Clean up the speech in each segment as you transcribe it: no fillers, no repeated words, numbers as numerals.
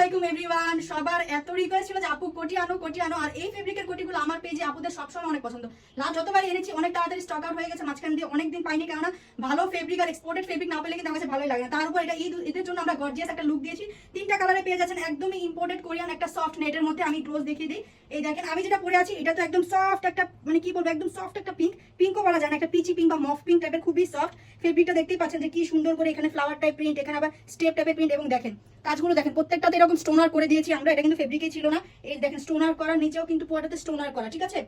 আলাইকুম এভরিওয়ান। সবার এত রিকোয়েস্ট ছিল যে আপু কোটি আনো আর এই ফেব্রিকের কোটিগুলো আমার পেজে আপুদের সবসময় অনেক পছন্দ। লাস্ট যতবার এনেছি অনেক তাড়াতাড়ি স্টক আউট হয়ে গেছে, মাঝখান দিয়ে অনেকদিন পাইনি, কেননা ভালো ফেব্রিক আর এক্সপোর্টেড ফেব্রিক না পেলে কিন্তু আমার কাছে ভালোই লাগে না। তার উপর এটা ঈদের জন্য আমরা গর্জিয়াস একটা লুক দিয়েছি। 3টা কালারে পেয়ে যাচ্ছেন, একদমই ইম্পোর্টেড কোরিয়ান একটা সফট নেটের মধ্যে। আমি ক্লোজ দেখিয়ে দিই, এই দেখেন আমি যেটা পরে আছি এটা তো একদম সফট একটা, মানে কি বলবো, একদম সফট একটা পিঙ্কও বলা যায় না, একটা পিচি পিঙ্ক বা মফ পিঙ্ক টাইপের, খুবই সফট ফেব্রিকটা। দেখতেই পাচ্ছেন যে কি সুন্দর করে এখানে ফ্লাওয়ার টাইপ প্রিন্ট, এখানে আবার স্টেপ টাইপের প্রিন্ট, এবং দেখেন কাজগুলো দেখেন প্রত্যেকটাতে এরকম স্টোনার করে দিয়েছি আমরা। এটা কিন্তু ফেব্রিকে ছিল না, এই দেখেন স্টোনার করা, নিচেও কিন্তু পুরোটাতে স্টোনার করা, ঠিক আছে।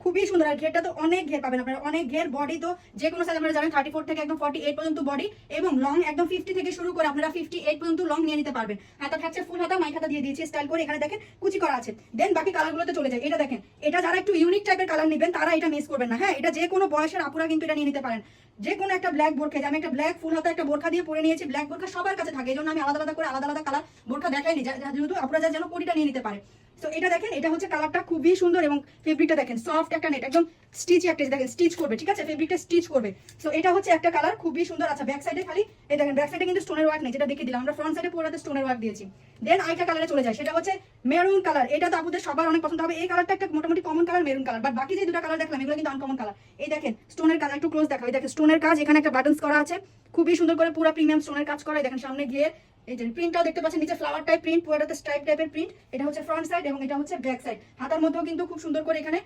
খুবই সুন্দর। আর ঘেরটা তো অনেক ঘের পাবেন আপনারা, অনেক ঘের। বডি তো যে কোনো সাইজ আপনারা জানেন 34 থেকে একদম 48 পর্যন্ত বডি, এবং লং একদম 50 থেকে শুরু করে আপনারা 58 পর্যন্ত লং নিয়ে নিতে পারবেন। হাতা থাকছে ফুল হাতা, মাইক হাতা দিয়ে দিয়েছি স্টাইল করে, এখানে দেখেন কুচি করা আছে। দেন বাকি কালারগুলোতে চলে যায়। এটা দেখেন, এটা যারা একটু ইউনিক টাইপের কালার নেবেন তারা এটা মিস করবেন না। হ্যাঁ, এটা যে কোনো বয়সের আপুরা কিন্তু এটা নিয়ে নিতে পারেন। যে কোনো একটা ব্ল্যাক বোরখা, আমি একটা ব্ল্যাক ফুল হাতা একটা বোরখা দিয়ে পরে নিয়েছি। ব্ল্যাক বোরখা সবার কাছে থাকে, এই জন্য আমি আলাদা আলাদা করে আলাদা আলাদা কালার বোরখা দেখাইনি, যেহেতু আপনারা যেন কোটিটা নিয়ে নিতে পারে। তো এটা দেখেন, এটা হচ্ছে কালারটা খুবই সুন্দর, এবং ফেব্রিকটা দেখেন সফট একটা নেট, একদম স্টিচ একটা, দেখেন স্টিচ করবে, ঠিক আছে, ফেব্রিকটা স্টিচ করবে। সো এটা হচ্ছে একটা কালার, খুবই সুন্দর। আচ্ছা, ব্যাক সাইডে খালি এই দেখেন, ব্যাক সাইডে কিন্তু স্টোনের ওয়ার্ক নেই, যেটা দেখিয়ে দিলাম আমরা। ফ্রন্ট সাইডে পুরোটাতে স্টোনের ওয়ার্ক দিয়েছি। দেন আরেকটা কালারে চলে যায়, সেটা হচ্ছে মেরুন কালার। এটা তো আপনাদের সবার অনেক পছন্দ হবে। এই কালারটা একটা মোটামুটি common colour, maroon colour. But বাকি যে দুটো কালার দেখলাম এগুলো কিন্তু আনকমন কালার। এই দেখেন স্টোনের কাজ, একটু ক্লোজ দেখাও, এই দেখেন স্টোনের কাজ, এখানে একটা বাটনস করা আছে, খুবই সুন্দর করে পুরো প্রিমিয়াম স্টোনের কাজ করা। দেখেন সামনে গিয়ে এই যে প্রিন্টটাও দেখতে পাচ্ছেন, নিচে ফ্লাওয়ার টাইপ প্রিন্ট, পুরোটাতে স্ট্রাইপ টাইপের প্রিন্ট। এটা হচ্ছে ফ্রন্ট সাইড এবং এটা হচ্ছে ব্যাক সাইড। হাতার মধ্যেও কিন্তু খুব সুন্দর করে এখানে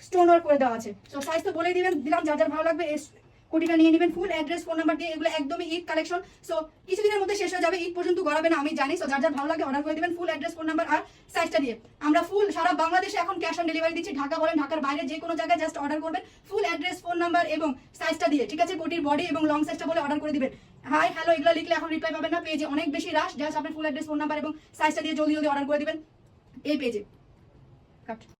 স্টোন ওয়ার্ক করে দেওয়া আছে। তো সাইজ তো বলেই দিলাম, যার যার ভালো লাগবে এই কোটিটা নিয়ে নেবেন। ফুল অ্যাড্রেস, ফোন নাম্বার দিয়ে, এগুলো একদমই ঈদ কালেকশন। সো কিছুদিনের মধ্যে শেষ হয়ে যাবে, ঈদ পর্যন্ত গড়াবে না আমি জানি। সো যার যার ভালো লাগে অর্ডার করে দিবেন ফুল অ্যাড্রেস, ফোন নাম্বার আর সাইজটা দিয়ে। আমরা ফুল সারা বাংলাদেশে এখন ক্যাশ অন ডেলিভারি দিচ্ছি। ঢাকা বলেন, ঢাকার বাইরে যে কোনো জায়গায় জাস্ট অর্ডার করবেন ফুল অ্যাড্রেস, ফোন নাম্বার এবং সাইজটা দিয়ে, ঠিক আছে। কোটির বডি এবং লং সাইজটা বলে অর্ডার করে দিবেন। হাই হ্যালো এগুলো লিখলে এখন রিপ্লাই পাবেন না, পেজে অনেক বেশি রাশ। জাস্ট আপনি ফুল অ্যাড্রেস, ফোন নাম্বার এবং সাইজটা দিয়ে জলদি জলদি অর্ডার করে দিবেন এই পেজে।